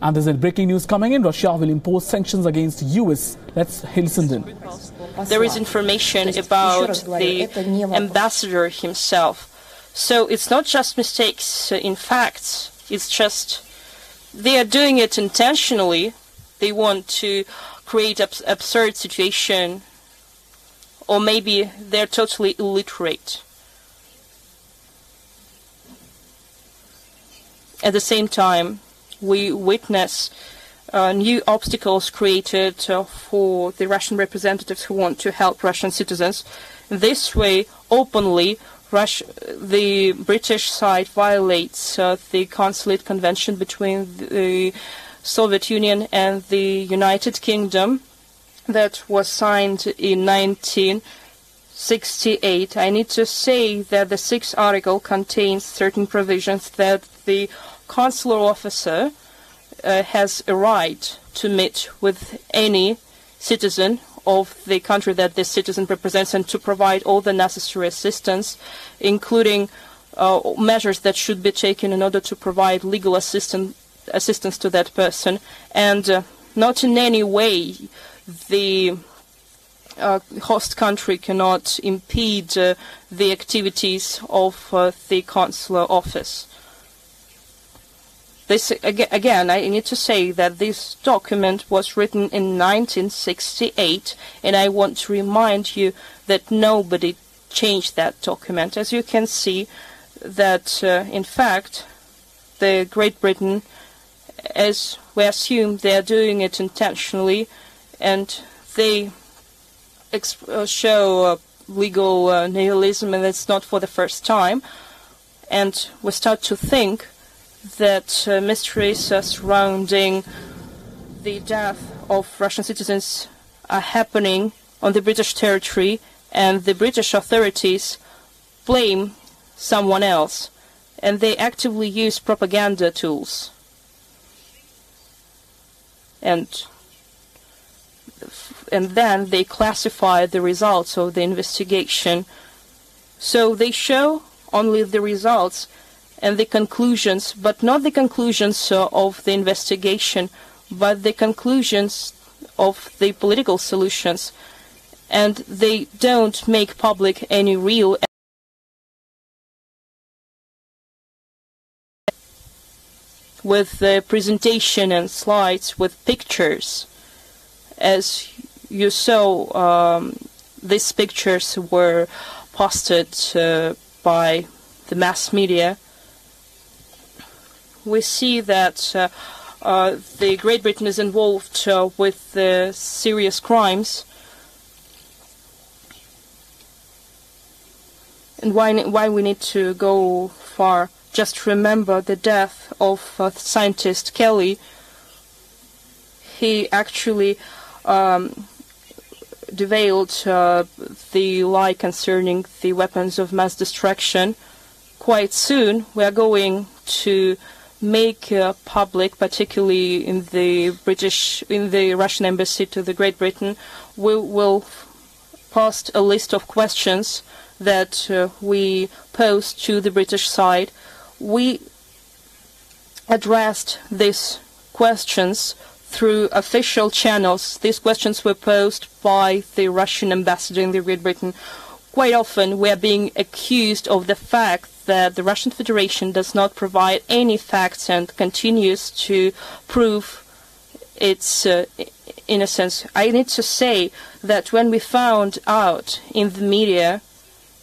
And there's a breaking news coming in. Russia will impose sanctions against the US. Let's listen in. There is information about the ambassador himself. So it's not just mistakes in facts. It's just they are doing it intentionally. They want to create absurd situation, or maybe they're totally illiterate. At the same time, we witness new obstacles created for the Russian representatives who want to help Russian citizens. This way, openly, the British side violates the consulate convention between the Soviet Union and the United Kingdom that was signed in 1968. I need to say that the 6th article contains certain provisions that the consular officer has a right to meet with any citizen of the country that this citizen represents and to provide all the necessary assistance, including measures that should be taken in order to provide legal assistance to that person. And not in any way the host country cannot impede the activities of the consular office. This, again, I need to say that this document was written in 1968, and I want to remind you that nobody changed that document. As you can see, that in fact, the Great Britain, as we assume, they are doing it intentionally, and they show legal nihilism, and it's not for the first time. And we start to think that mysteries surrounding the death of Russian citizens are happening on the British territory, and the British authorities blame someone else, and they actively use propaganda tools. And then they classify the results of the investigation. So they show only the results and the conclusions, but not the conclusions of the investigation, but the conclusions of the political solutions. And they don't make public any real with the presentation and slides with pictures. As you saw, these pictures were posted by the mass media. We see that the Great Britain is involved with serious crimes. And why we need to go far? Just remember the death of scientist Kelly. He actually revealed the lie concerning the weapons of mass destruction. Quite soon we are going to make public, particularly in the Russian embassy to the Great Britain, we will post a list of questions that we posed to the British side. We addressed these questions through official channels. These questions were posed by the Russian ambassador in the Great Britain. Quite often we are being accused of the fact that the Russian Federation does not provide any facts and continues to prove its innocence. I need to say that when we found out in the media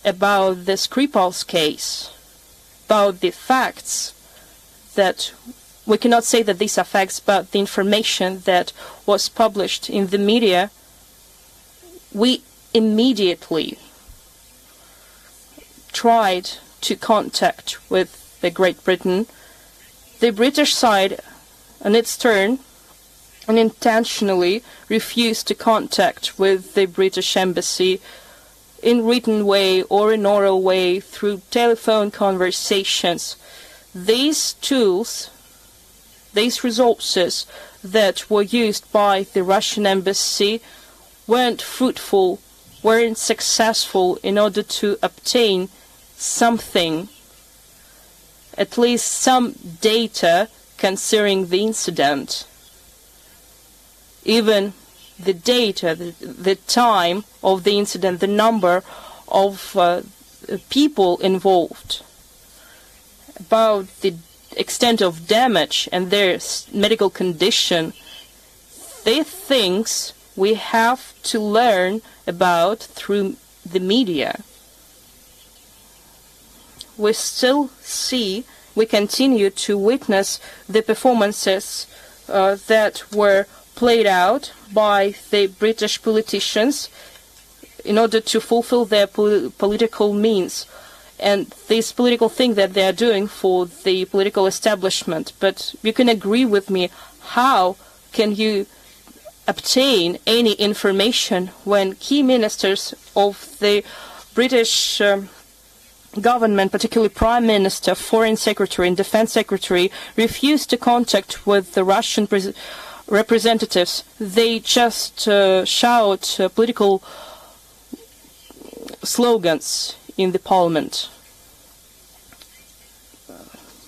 about the Skripal's case, about the facts, that we cannot say that these are facts, but the information that was published in the media, we immediately tried to contact with the Great Britain. The British side, on its turn, unintentionally refused to contact with the British embassy in written way or in oral way through telephone conversations. These tools, these resources that were used by the Russian embassy weren't fruitful, weren't successful in order to obtain something, at least some data concerning the incident. Even the data, the time of the incident, the number of people involved, about the extent of damage and their medical condition, they're things we have to learn about through the media. We still see, we continue to witness the performances that were played out by the British politicians in order to fulfill their political means and this political thing that they are doing for the political establishment. But you can agree with me, how can you obtain any information when key ministers of the British government, particularly Prime Minister, Foreign Secretary and Defense Secretary, refuse to contact with the Russian representatives? They just shout political slogans in the parliament.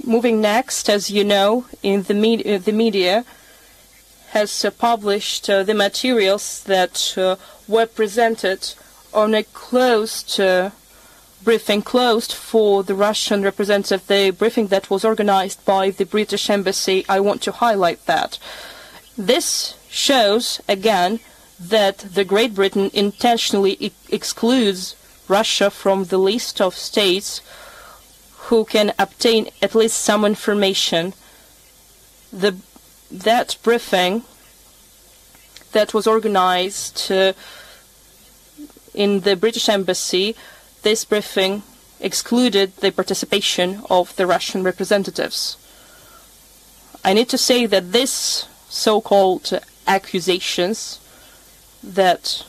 Moving next, as you know, in the media has published the materials that were presented on a closed briefing, closed for the Russian representative, the briefing that was organized by the British Embassy. I want to highlight that. This shows, again, that the Great Britain intentionally excludes Russia from the list of states who can obtain at least some information. That briefing that was organized in the British Embassy, this briefing excluded the participation of the Russian representatives. I need to say that this so-called accusations that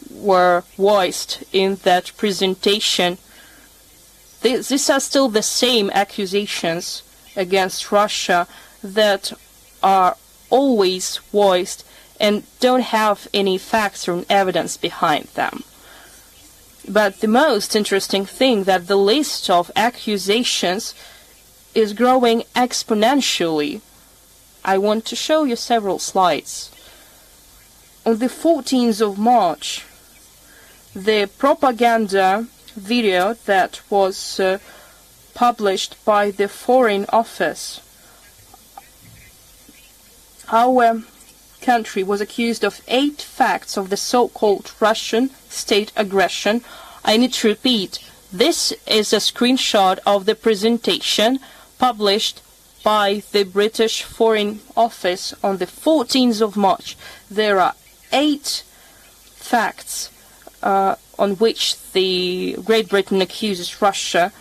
were voiced in that presentation, these are still the same accusations against Russia that are always voiced and don't have any facts or evidence behind them. But the most interesting thing that the list of accusations is growing exponentially. I want to show you several slides. On the 14th of March, the propaganda video that was published by the Foreign Office, our country was accused of 8 facts of the so-called Russian state aggression. I need to repeat, this is a screenshot of the presentation published by the British Foreign Office on the 14th of March. There are 8 facts on which the Great Britain accuses Russia.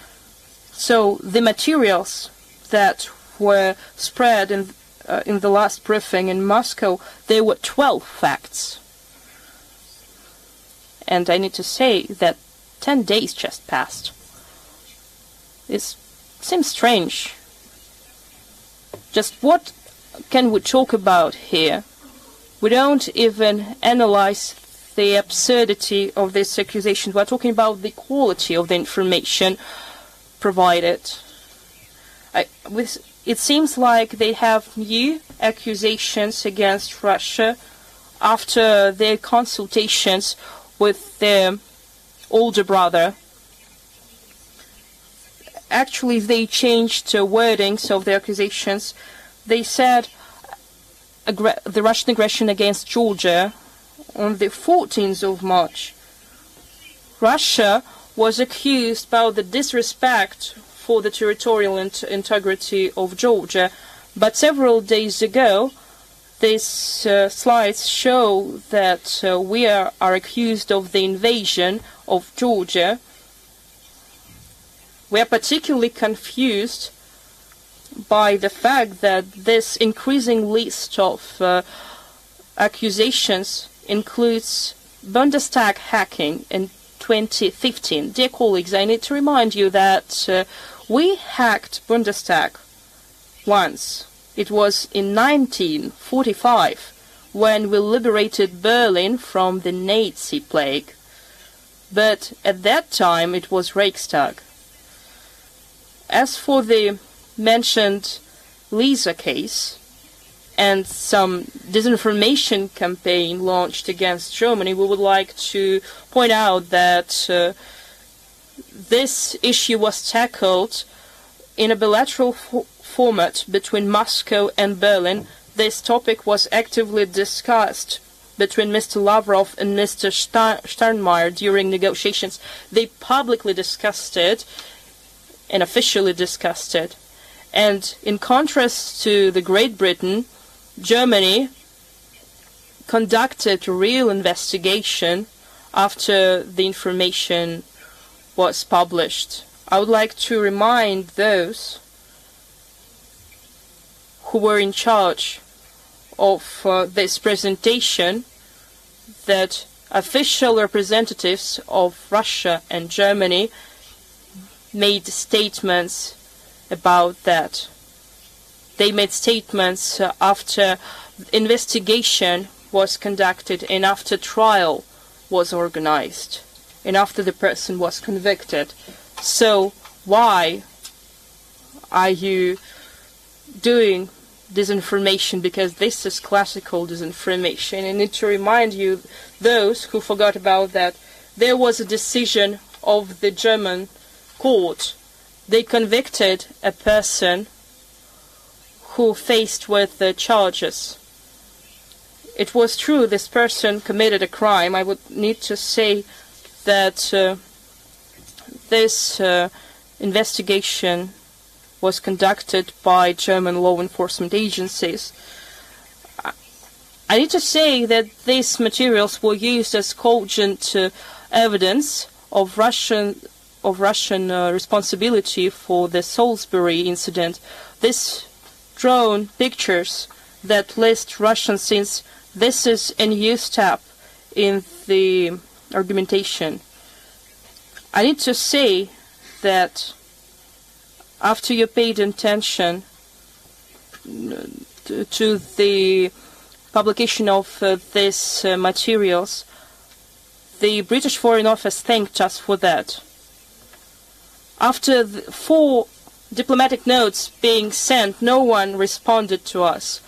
So the materials that were spread in the last briefing in Moscow, there were 12 facts. And I need to say that 10 days just passed. It seems strange. Just what can we talk about here? We don't even analyze the absurdity of this accusation. We're talking about the quality of the information provided. It seems like they have new accusations against Russia after their consultations with their older brother. Actually, they changed the wordings of the accusations. They said the Russian aggression against Georgia on the 14th of March. Russia was accused about the disrespect for the territorial integrity of Georgia, but several days ago these slides show that we are accused of the invasion of Georgia. We are particularly confused by the fact that this increasing list of accusations includes Bundestag hacking in 2015. Dear colleagues, I need to remind you that we hacked Bundestag once. It was in 1945 when we liberated Berlin from the Nazi plague. But at that time it was Reichstag. As for the mentioned Lisa case and some disinformation campaign launched against Germany, we would like to point out that this issue was tackled in a bilateral format between Moscow and Berlin. This topic was actively discussed between Mr. Lavrov and Mr. Steinmeier during negotiations. They publicly discussed it and officially discussed it. And in contrast to the Great Britain, Germany conducted a real investigation after the information was published. I would like to remind those who were in charge of this presentation that official representatives of Russia and Germany made statements about that. They made statements after investigation was conducted and after trial was organized and after the person was convicted. So why are you doing disinformation? Because this is classical disinformation. I need to remind you, those who forgot about that, there was a decision of the German court. They convicted a person who faced with the charges. It was true this person committed a crime. I would need to say that this investigation was conducted by German law enforcement agencies. I need to say that these materials were used as cogent evidence of Russian responsibility for the Salisbury incident. These drone pictures that list Russian sins, this is a new step in the argumentation. I need to say that after you paid attention to the publication of these materials, the British Foreign Office thanked us for that. After 4 diplomatic notes being sent, no one responded to us.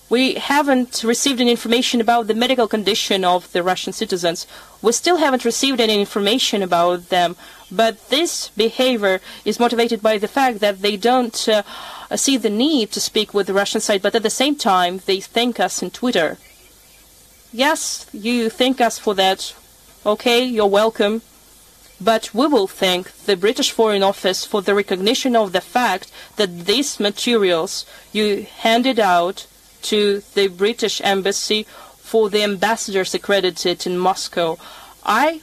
We haven't received any information about the medical condition of the Russian citizens. We still haven't received any information about them. But this behavior is motivated by the fact that they don't see the need to speak with the Russian side, but at the same time they thank us in Twitter. Yes, you thank us for that. Okay, you're welcome. But we will thank the British Foreign Office for the recognition of the fact that these materials you handed out to the British Embassy for the ambassadors accredited in Moscow. I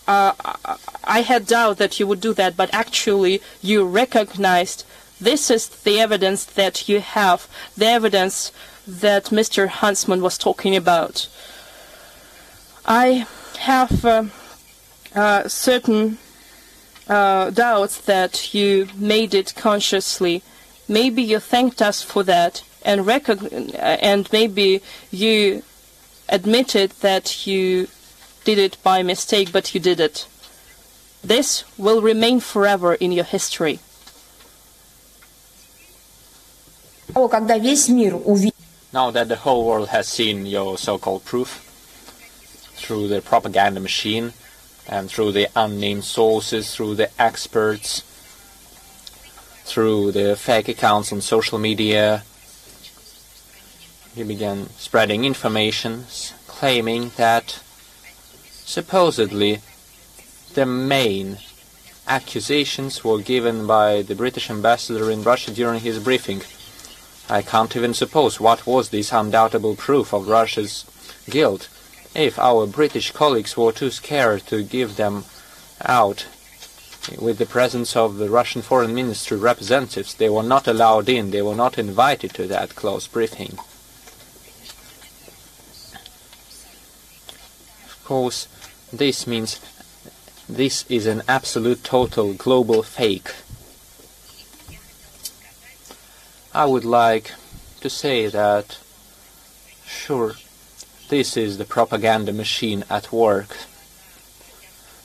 had doubt that you would do that, but actually you recognized this is the evidence that you have, the evidence that Mr. Huntsman was talking about. I have certain doubts that you made it consciously. Maybe you thanked us for that, and maybe you admitted that you did it by mistake, but you did it. This will remain forever in your history. Now that the whole world has seen your so-called proof through the propaganda machine and through the unnamed sources, through the experts, through the fake accounts on social media, you began spreading information claiming that supposedly the main accusations were given by the British ambassador in Russia during his briefing. I can't even suppose what was this undoubtable proof of Russia's guilt. If our British colleagues were too scared to give them out with the presence of the Russian Foreign Ministry representatives, they were not allowed in, they were not invited to that close briefing. Of course, this means this is an absolute total global fake. I would like to say that, sure, this is the propaganda machine at work.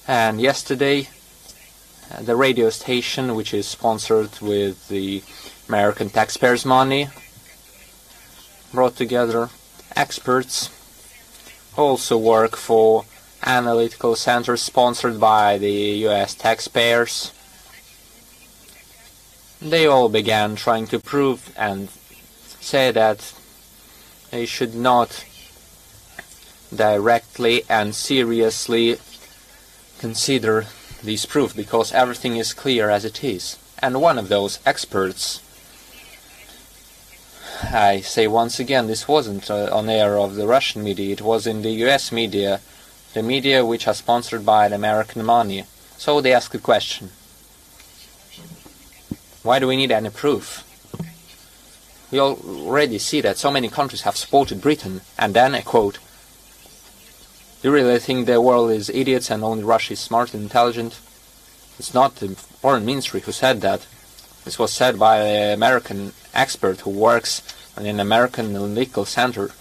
And yesterday, the radio station, which is sponsored with the American taxpayers' money, brought together experts who also work for analytical centers sponsored by the US taxpayers. They all began trying to prove and say that they should not directly and seriously consider these proof because everything is clear as it is. And one of those experts, I say once again, this wasn't on air of the Russian media, it was in the US media, the media which are sponsored by the American money. So they asked the question, why do we need any proof? We already see that so many countries have supported Britain, and then, I quote, do you really think the world is idiots and only Russia is smart and intelligent? It's not the foreign ministry who said that. This was said by an American expert who works in an American legal center.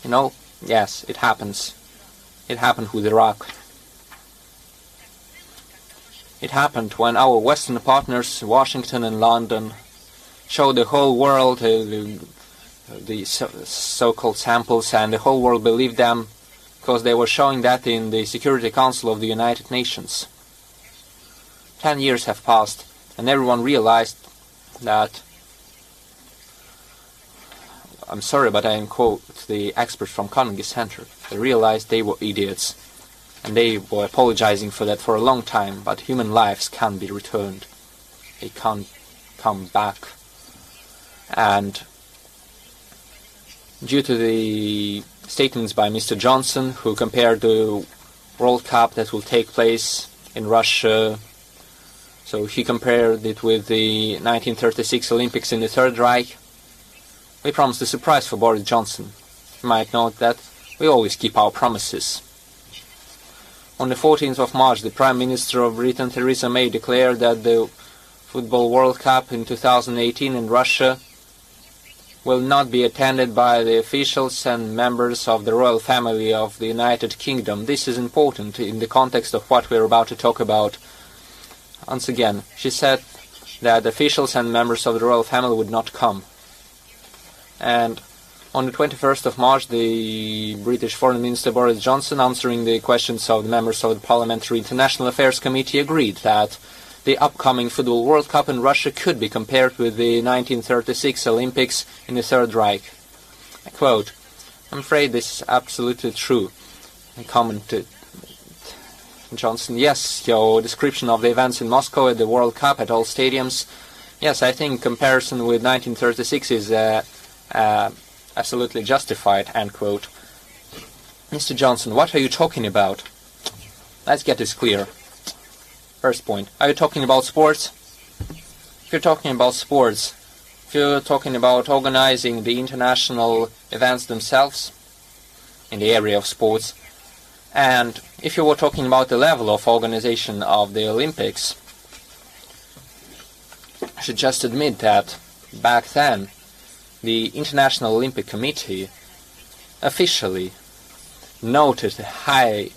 You know, yes, it happens. It happened with Iraq. It happened when our Western partners, Washington and London, showed the whole world the so-called samples, and the whole world believed them because they were showing that in the Security Council of the United Nations. 10 years have passed, and everyone realized that, I'm sorry, but I quote the experts from Carnegie Center, they realized they were idiots. And they were apologizing for that for a long time, but human lives can't be returned. They can't come back. And due to the statements by Mr. Johnson, who compared the World Cup that will take place in Russia, so he compared it with the 1936 Olympics in the Third Reich, we promised a surprise for Boris Johnson. You might note that we always keep our promises. On the 14th of March, the Prime Minister of Britain, Theresa May, declared that the Football World Cup in 2018 in Russia will not be attended by the officials and members of the royal family of the United Kingdom. This is important in the context of what we're about to talk about. Once again, she said that officials and members of the royal family would not come. And on the 21st of March, the British Foreign Minister Boris Johnson, answering the questions of the members of the Parliamentary International Affairs Committee, agreed that the upcoming Football World Cup in Russia could be compared with the 1936 Olympics in the Third Reich. I quote, I'm afraid this is absolutely true. I commented, Johnson, yes, your description of the events in Moscow at the World Cup at all stadiums, yes, I think comparison with 1936 is absolutely justified, end quote. Mr. Johnson, what are you talking about? Let's get this clear. First point, are you talking about sports? If you're talking about sports, if you're talking about organizing the international events themselves in the area of sports, and if you were talking about the level of organization of the Olympics, I should just admit that back then, the International Olympic Committee officially noted the high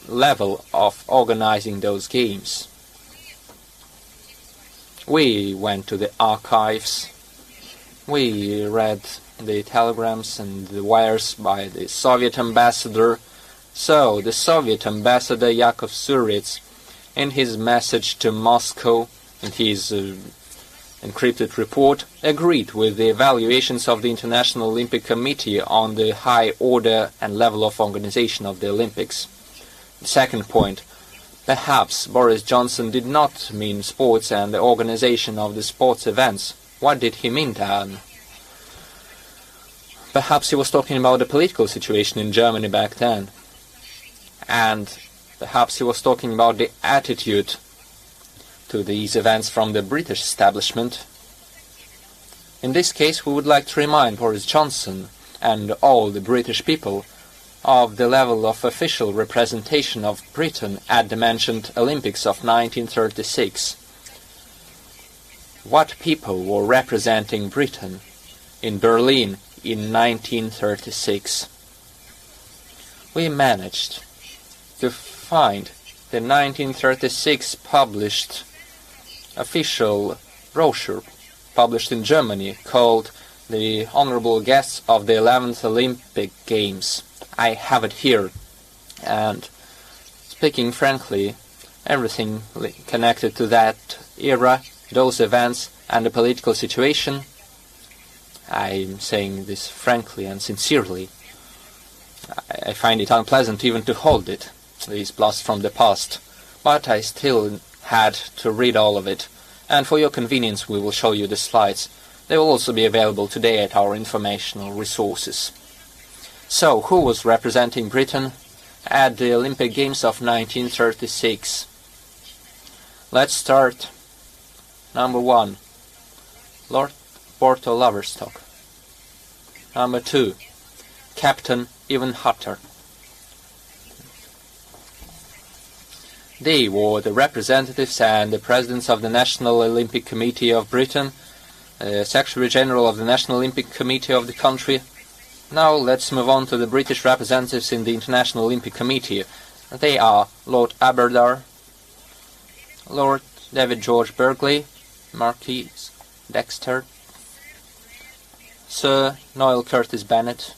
level of organizing those games. We went to the archives, we read the telegrams and the wires by the Soviet ambassador. So, the Soviet ambassador Yakov Suritz, in his message to Moscow, in his encrypted report, agreed with the evaluations of the International Olympic Committee on the high order and level of organization of the Olympics. The second point, perhaps Boris Johnson did not mean sports and the organization of the sports events. What did he mean then? Perhaps he was talking about the political situation in Germany back then. And perhaps he was talking about the attitude to these events from the British establishment. In this case, we would like to remind Boris Johnson and all the British people of the level of official representation of Britain at the mentioned Olympics of 1936. What people were representing Britain in Berlin in 1936? We managed to find the 1936 published official brochure published in Germany called The Honorable Guests of the 11th Olympic Games. I have it here, and speaking frankly, everything connected to that era, those events and the political situation, I'm saying this frankly and sincerely, I find it unpleasant even to hold it, these blasts from the past, but I still had to read all of it, and for your convenience we will show you the slides. They will also be available today at our informational resources. So, who was representing Britain at the Olympic Games of 1936? Let's start. Number 1, Lord Porto Loverstock. Number 2, Captain Evan Hutter. They were the representatives and the presidents of the National Olympic Committee of Britain, Secretary General of the National Olympic Committee of the country. Now let's move on to the British representatives in the International Olympic Committee. They are Lord Aberdare, Lord David George Burghley, Marquis Dexter, Sir Noel Curtis Bennett.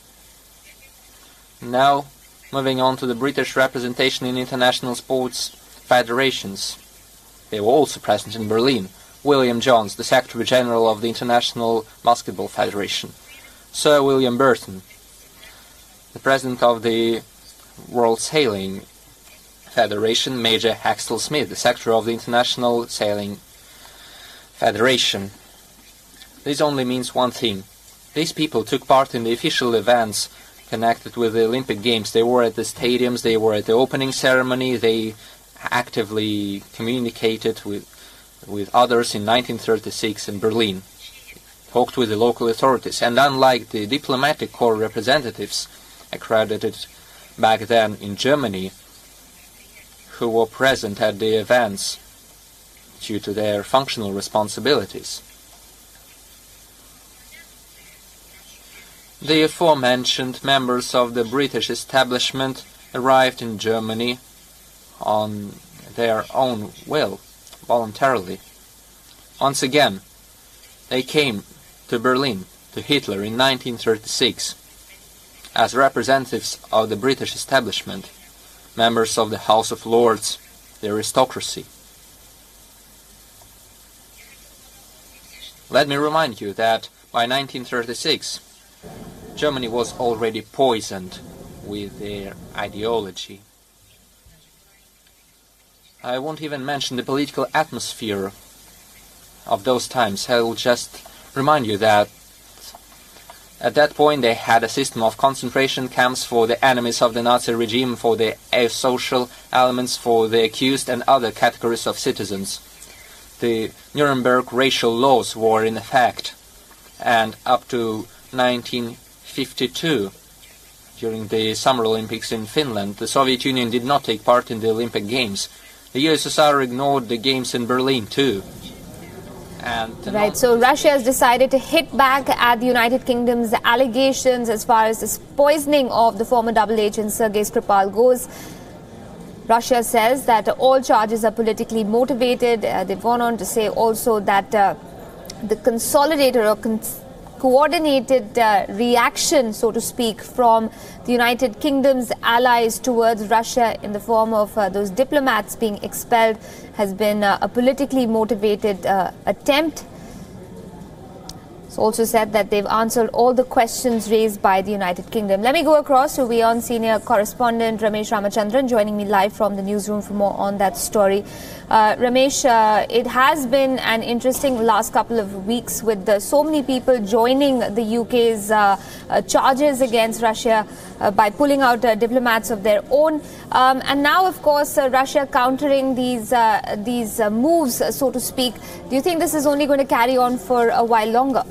Now, moving on to the British representation in international sports federations. They were also present in Berlin. William Johns, the Secretary General of the International Basketball Federation. Sir William Burton, the President of the World Sailing Federation. Major Axel Smith, the Secretary of the International Sailing Federation. This only means one thing. These people took part in the official events connected with the Olympic Games. They were at the stadiums, they were at the opening ceremony, they actively communicated with others in 1936 in Berlin, talked with the local authorities, and unlike the diplomatic corps representatives accredited back then in Germany, who were present at the events due to their functional responsibilities, the aforementioned members of the British establishment arrived in Germany on their own will, voluntarily. Once again, they came to Berlin, to Hitler in 1936, as representatives of the British establishment, members of the House of Lords, the aristocracy. Let me remind you that by 1936, Germany was already poisoned with their ideology. I won't even mention the political atmosphere of those times. I will just remind you that at that point they had a system of concentration camps for the enemies of the Nazi regime, for the asocial elements, for the accused and other categories of citizens. The Nuremberg racial laws were in effect, and up to 1952, during the Summer Olympics in Finland, the Soviet Union did not take part in the Olympic Games. The USSR ignored the games in Berlin too. Right, so Russia has decided to hit back at the United Kingdom's allegations as far as this poisoning of the former double agent Sergei Skripal goes. Russia says that all charges are politically motivated. They've gone on to say also that the consolidated or coordinated reaction, so to speak, from the United Kingdom's allies towards Russia in the form of those diplomats being expelled has been a politically motivated attempt. It's also said that they've answered all the questions raised by the United Kingdom. Let me go across to WION senior correspondent Ramesh Ramachandran, joining me live from the newsroom for more on that story. Ramesh, it has been an interesting last couple of weeks with so many people joining the UK's charges against Russia by pulling out diplomats of their own. And now, of course, Russia countering these moves, so to speak. Do you think this is only going to carry on for a while longer?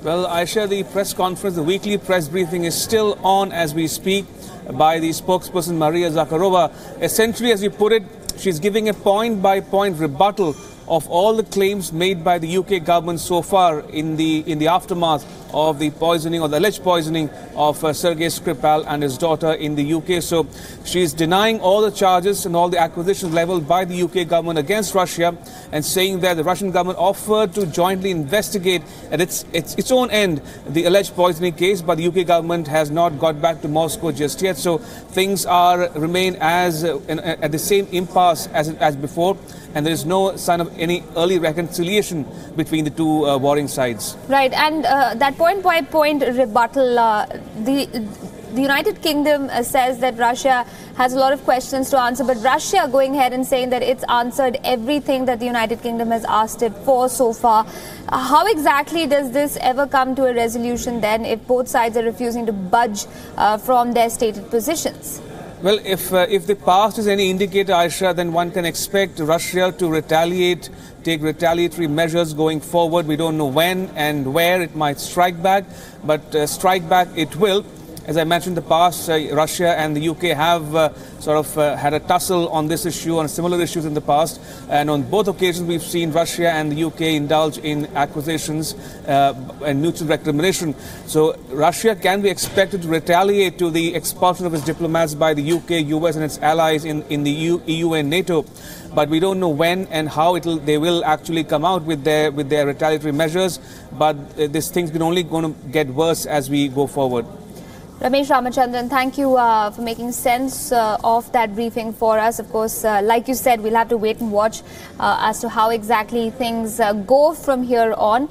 Well, Aisha, the press conference, the weekly press briefing is still on as we speak by the spokesperson Maria Zakharova. Essentially, as you put it, she's giving a point-by-point rebuttal of all the claims made by the UK government so far in the aftermath of the poisoning or the alleged poisoning of Sergei Skripal and his daughter in the UK. So she's denying all the charges and all the accusations leveled by the UK government against Russia, and saying that the Russian government offered to jointly investigate at its own end the alleged poisoning case, but the UK government has not got back to Moscow just yet. So things remain as at the same impasse as before, and there is no sign of any early reconciliation between the two warring sides. Right, and that point-by-point rebuttal, the United Kingdom says that Russia has a lot of questions to answer, but Russia going ahead and saying that it's answered everything that the United Kingdom has asked it for so far. How exactly does this ever come to a resolution then, if both sides are refusing to budge from their stated positions? Well, if the past is any indicator, Aisha, then one can expect Russia to retaliate, take retaliatory measures going forward. We don't know when and where it might strike back, but strike back it will. As I mentioned in the past, Russia and the UK have had a tussle on this issue, on similar issues in the past. And on both occasions, we've seen Russia and the UK indulge in accusations and mutual recrimination. So Russia can be expected to retaliate to the expulsion of its diplomats by the UK, US and its allies in the EU and NATO. But we don't know when and how they will actually come out with their retaliatory measures. But this thing's only going to get worse as we go forward. Ramesh Ramachandran, thank you for making sense of that briefing for us. Of course, like you said, we'll have to wait and watch as to how exactly things go from here on.